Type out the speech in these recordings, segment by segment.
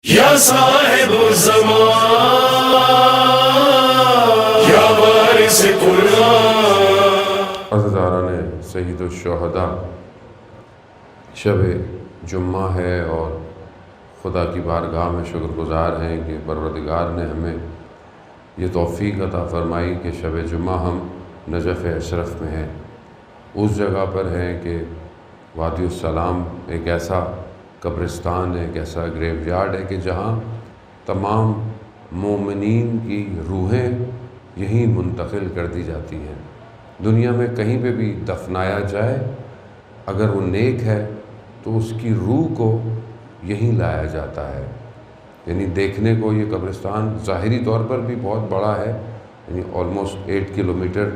یا صاحب الزمان یا وارث قرآن۔ عزیزاران سید الشہداء، شب جمعہ ہے اور خدا کی بارگاہ میں شکر گزار ہیں کہ پروردگار نے ہمیں یہ توفیق عطا فرمائی کہ شب جمعہ ہم نجف اشرف میں ہیں، اس جگہ پر ہیں کہ وادی السلام ایک ایسا قبرستان ہے، ایک ایسا گریو یارڈ ہے کہ جہاں تمام مومنین کی روحیں یہیں منتقل کر دی جاتی ہیں۔ دنیا میں کہیں پہ بھی دفنایا جائے، اگر وہ نیک ہے تو اس کی روح کو یہیں لایا جاتا ہے۔ یعنی دیکھنے کو یہ قبرستان ظاہری طور پر بھی بہت بڑا ہے، یعنی آلموسٹ 8 کلومیٹر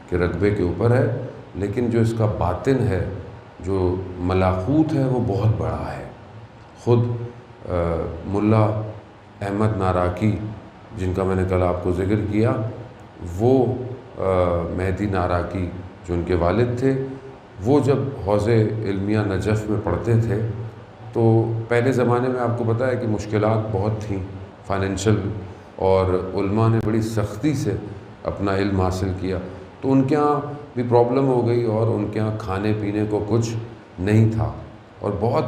کے رقبے کے اوپر ہے، لیکن جو اس کا باطن ہے، جو ملاقوت ہے، وہ بہت بڑا ہے۔ خود ملا احمد ناراکی، جن کا میں نے کل آپ کو ذکر کیا، وہ مہدی ناراکی جو ان کے والد تھے، وہ جب حوض علمیہ نجف میں پڑھتے تھے تو پہلے زمانے میں آپ کو پتہ ہے کہ مشکلات بہت تھیں فائنینشل، اور علماء نے بڑی سختی سے اپنا علم حاصل کیا، تو ان کے ہاں بھی پرابلم ہو گئی اور ان کے ہاں کھانے پینے کو کچھ نہیں تھا، اور بہت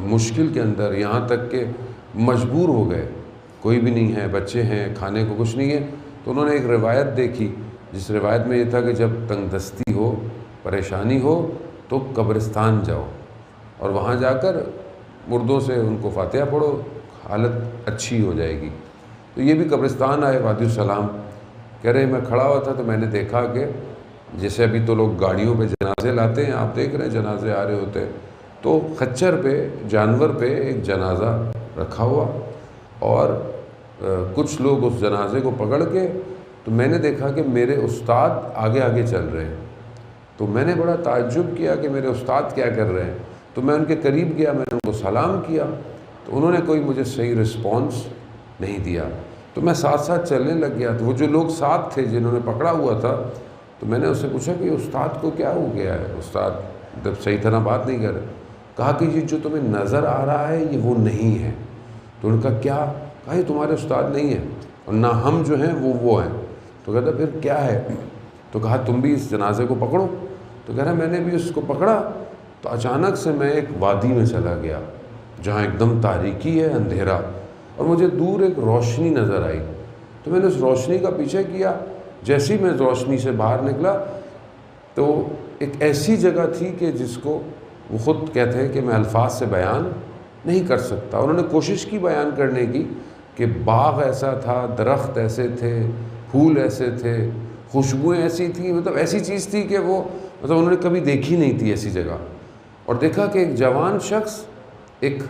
مشکل کے اندر، یہاں تک کہ مجبور ہو گئے، کوئی بھی نہیں ہے، بچے ہیں، کھانے کو کچھ نہیں ہے، تو انہوں نے ایک روایت دیکھی، جس روایت میں یہ تھا کہ جب تنگ دستی ہو، پریشانی ہو تو قبرستان جاؤ اور وہاں جا کر مردوں سے ان کو فاتحہ پڑھو، حالت اچھی ہو جائے گی۔ تو یہ بھی قبرستان آئے وادی السلام، کہہ رہے میں کھڑا ہوا تھا تو میں نے دیکھا کہ جیسے ابھی تو لوگ گاڑیوں پہ جنازے لاتے ہیں، آپ دیکھ رہے ہیں جنازے آ رہے ہوتے ہیں، تو خچر پہ، جانور پہ ایک جنازہ رکھا ہوا، اور کچھ لوگ اس جنازے کو پکڑ کے، تو میں نے دیکھا کہ میرے استاد آگے آگے چل رہے ہیں، تو میں نے بڑا تعجب کیا کہ میرے استاد کیا کر رہے ہیں، تو میں ان کے قریب گیا، میں نے ان کو سلام کیا، تو انہوں نے کوئی مجھے صحیح رسپانس نہیں دیا، تو میں ساتھ ساتھ چلنے لگ گیا، تو وہ جو لوگ ساتھ تھے جنہوں نے پکڑا ہوا تھا، تو میں نے اس سے پوچھا کہ استاد کو کیا ہو گیا ہے، استاد جب صحیح طرح بات نہیں کر رہے، کہا کہ یہ جو تمہیں نظر آ رہا ہے یہ وہ نہیں ہے، تو انہوں نے کہا کیا؟ کہا یہ تمہارے استاد نہیں ہیں، اور نہ ہم جو ہیں وہ ہیں، تو کہتا پھر کیا ہے؟ تو کہا تم بھی اس جنازے کو پکڑو، تو کہہ رہا میں نے بھی اس کو پکڑا، تو اچانک سے میں ایک وادی میں چلا گیا جہاں ایک دم تاریکی ہے، اندھیرا، اور مجھے دور ایک روشنی نظر آئی، تو میں نے اس روشنی کا پیچھے کیا، جیسے ہی میں روشنی سے باہر نکلا تو ایک ایسی جگہ تھی کہ جس کو وہ خود کہتے ہیں کہ میں الفاظ سے بیان نہیں کر سکتا۔ انہوں نے کوشش کی بیان کرنے کی کہ باغ ایسا تھا، درخت ایسے تھے، پھول ایسے تھے، خوشبوئیں ایسی تھیں، مطلب ایسی چیز تھی کہ وہ مطلب انہوں نے کبھی دیکھی نہیں تھی ایسی جگہ، اور دیکھا کہ ایک جوان شخص ایک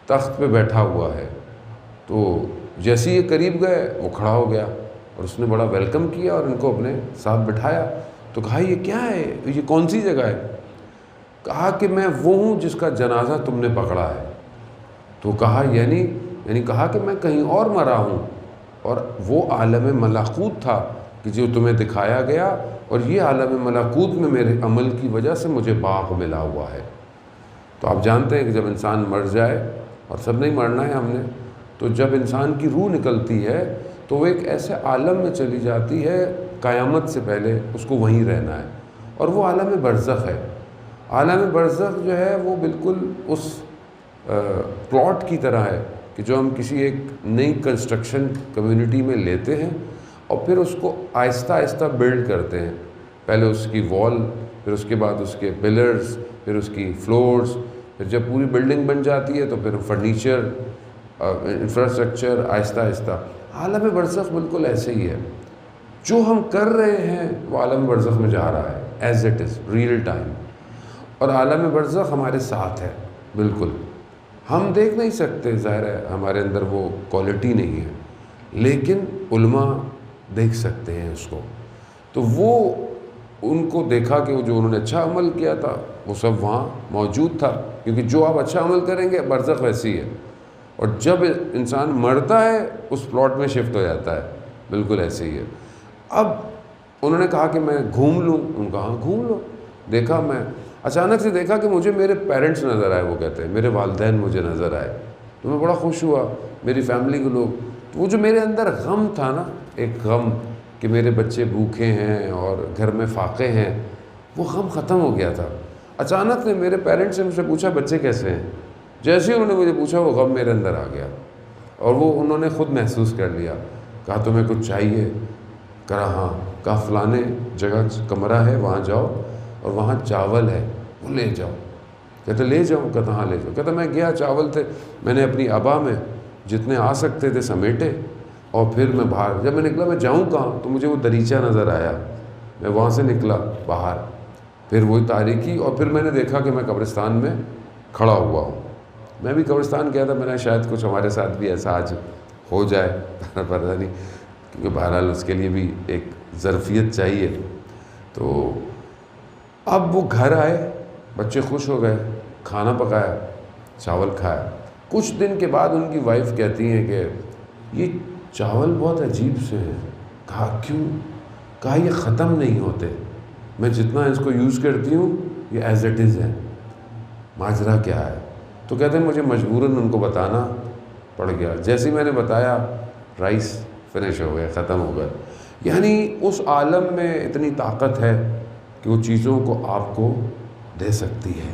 تخت پہ بیٹھا ہوا ہے، تو جیسے ہی یہ قریب گئے وہ کھڑا ہو گیا، اور اس نے بڑا ویلکم کیا اور ان کو اپنے ساتھ بٹھایا، تو کہا یہ کیا ہے، یہ کون سی جگہ ہے؟ کہا کہ میں وہ ہوں جس کا جنازہ تم نے پکڑا ہے، تو کہا یعنی کہا کہ میں کہیں اور مرا ہوں، اور وہ عالم ملکوت تھا کہ جو تمہیں دکھایا گیا، اور یہ عالم ملکوت میں میرے عمل کی وجہ سے مجھے باغ ملا ہوا ہے۔ تو آپ جانتے ہیں کہ جب انسان مر جائے، اور سب نہیں مرنا ہے ہم نے، تو جب انسان کی روح نکلتی ہے تو وہ ایک ایسے عالم میں چلی جاتی ہے، قیامت سے پہلے اس کو وہیں رہنا ہے، اور وہ عالم برزخ ہے۔ عالم برزخ جو ہے وہ بالکل اس پلاٹ کی طرح ہے کہ جو ہم کسی ایک نئی کنسٹرکشن کمیونٹی میں لیتے ہیں اور پھر اس کو آہستہ آہستہ بلڈ کرتے ہیں، پہلے اس کی وال، پھر اس کے بعد اس کے پلرز، پھر اس کی فلورز، پھر جب پوری بلڈنگ بن جاتی ہے تو پھر فرنیچر، انفراسٹرکچر، آہستہ آہستہ۔ عالم برزخ بالکل ایسے ہی ہے، جو ہم کر رہے ہیں وہ عالم برزخ میں جا رہا ہے as it is real time, اور عالم برزخ ہمارے ساتھ ہے بالکل، ہم دیکھ نہیں سکتے، ظاہر ہے ہمارے اندر وہ کوالٹی نہیں ہے، لیکن علماء دیکھ سکتے ہیں اس کو، تو وہ ان کو دیکھا کہ وہ جو انہوں نے اچھا عمل کیا تھا وہ سب وہاں موجود تھا، کیونکہ جو آپ اچھا عمل کریں گے برزخ ویسی ہے، اور جب انسان مرتا ہے اس پلاٹ میں شفٹ ہو جاتا ہے، بالکل ایسے ہی ہے۔ اب انہوں نے کہا کہ میں گھوم لوں، ان کا ہاں گھوم لو۔ دیکھا، میں اچانک سے دیکھا کہ مجھے میرے پیرنٹس نظر آئے، وہ کہتے ہیں میرے والدین مجھے نظر آئے، تو میں بڑا خوش ہوا، میری فیملی کے لوگ. تو وہ جو میرے اندر غم تھا نا، ایک غم کہ میرے بچے بھوکے ہیں اور گھر میں فاقے ہیں، وہ غم ختم ہو گیا تھا. اچانک سے میرے پیرنٹس سے مجھ سے پوچھا بچے کیسے ہیں، جیسے ہی انہوں نے مجھے پوچھا وہ غم میرے اندر آ گیا، اور وہ انہوں نے خود محسوس کر لیا. کہا تمہیں کچھ چاہیے؟ کہا ہاں. کہا فلانے جگہ کمرہ ہے وہاں جاؤ اور وہاں چاول ہے وہ لے جاؤ. کہتے لے جاؤ؟ کہتا ہاں لے جاؤ. کہتا میں گیا، چاول تھے، میں نے اپنی ابا میں جتنے آ سکتے تھے سمیٹے، اور پھر میں باہر جب میں نکلا، میں جاؤں کہاں، تو مجھے وہ دریچہ نظر آیا. میں وہاں سے نکلا باہر، پھر وہی تاریکی، اور پھر میں نے دیکھا کہ میں قبرستان میں کھڑا ہوا ہوں. میں بھی قبرستان گیا تھا، میں نے شاید کچھ ہمارے ساتھ بھی ایسا آج ہو جائے، پتہ نہیں، کیونکہ بہرحال اس کے لیے بھی ایک ظرفیت چاہیے. تو اب وہ گھر آئے، بچے خوش ہو گئے، کھانا پکایا، چاول کھایا. کچھ دن کے بعد ان کی وائف کہتی ہیں کہ یہ چاول بہت عجیب سے ہیں. کہا کیوں؟ کہا یہ ختم نہیں ہوتے، میں جتنا اس کو یوز کرتی ہوں یہ ایز اٹ از ہے. ماجرا کیا ہے؟ تو کہتے ہیں مجھے مجبوراً ان کو بتانا پڑ گیا. جیسے ہی میں نے بتایا، رائس فنش ہو گئے، ختم ہو گئے. یعنی اس عالم میں اتنی طاقت ہے کہ وہ چیزوں کو آپ کو دے سکتی ہے.